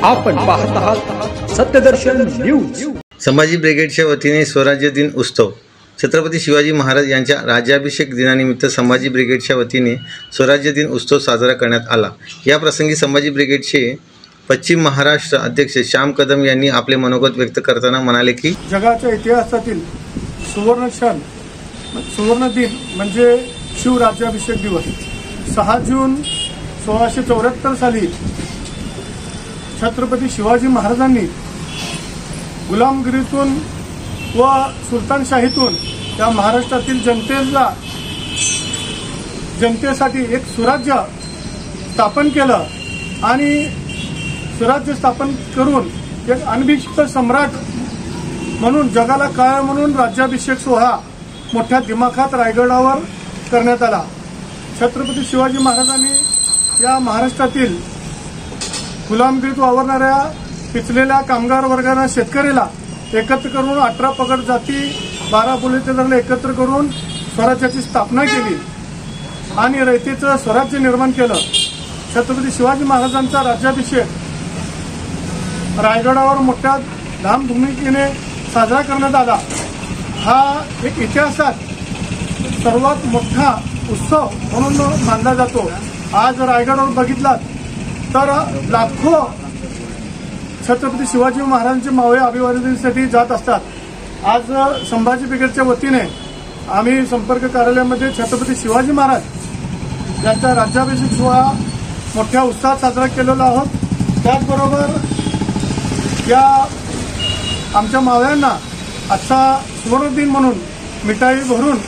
आपण पाहत आहात सत्यदर्शन न्यूज। संभाजी ब्रिगेडच्या वतीने स्वराज्य दिन उत्सव। छत्रपती शिवाजी महाराज यांच्या राज्याभिषेक दिनानिमित्त संभाजी ब्रिगेडच्या वतीने स्वराज्य दिन उत्सव साजरा करण्यात आला। या प्रसंगी संभाजी ब्रिगेडचे पश्चिम महाराष्ट्र अध्यक्ष श्याम कदम यांनी आपले मनोगत व्यक्त करताना म्हणाले की जगाच्या इतिहासातील सुवर्ण दिन म्हणजे शिवराज्याभिषेक दिवस 6 जून 1674 साली छत्रपती शिवाजी महाराजांनी गुलामगिरीतून व सुलतानशाहीतून त्या महाराष्ट्रातील जनतेसाठी एक सुराज्य स्थापन केलं आणि सुराज्य स्थापन करून एक अनभिषिक्त सम्राट म्हणून जगाला काळ म्हणून राज्याभिषेक सोहळा मोठ्या दिमाखात रायगडावर करण्यात आला। छत्रपती शिवाजी महाराजांनी या महाराष्ट्रातील गुलामगिरीत वावरणाऱ्या पिचलेल्या कामगार वर्गाला शेतकऱ्याला एकत्र करून 18 पगड जाती 12 बुलेटिन एकत्र करून स्वराज्याची स्थापना केली आणि रयतेचं स्वराज्य निर्माण केलं। छत्रपती शिवाजी महाराजांचा राज्याभिषेक रायगडावर मोठ्या धामधुमीने साजरा करण्यात आला। हा एक इतिहासात सर्वात मोठा उत्सव म्हणून मानला जातो। आज रायगडावर बघितलात तर लाखो छत्रपती शिवाजी महाराजांचे मावळे अभिवादनासाठी जात असतात। आज संभाजी ब्रिगेडच्या वतीने आम्ही संपर्क कार्यालयामध्ये छत्रपती शिवाजी महाराज यांचा राज्याभिषेक सोहळा मोठ्या उत्साहात साजरा केलेला आहोत। त्याचबरोबर या आमच्या मावळ्यांना आजचा सुवर्ण दिन म्हणून मिठाई भरून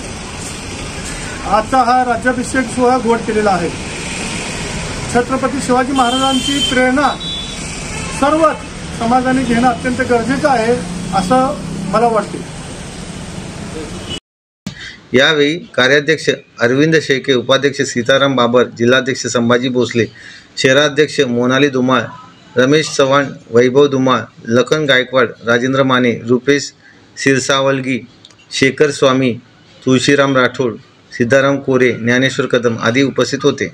आजचा हा राज्याभिषेक सोहळा गोड केलेला आहे। छत्रपती शिवाजी महाराजांची प्रेरणा सर्वच समाजाने घेणं अत्यंत गरजेचं आहे असं मला वाटते। यावेळी कार्याध्यक्ष अरविंद शेळके, उपाध्यक्ष सीताराम बाबर, जिल्हाध्यक्ष संभाजी भोसले, शहराध्यक्ष मोनाली धुमाळ, रमेश चव्हाण, वैभव धुमाळ, लखन गायकवाड, राजेंद्र माने, रुपेश सिरसावलगी, शेखर स्वामी, तुळशीराम राठोड, सिद्धाराम कोरे, ज्ञानेश्वर कदम आदी उपस्थित होते।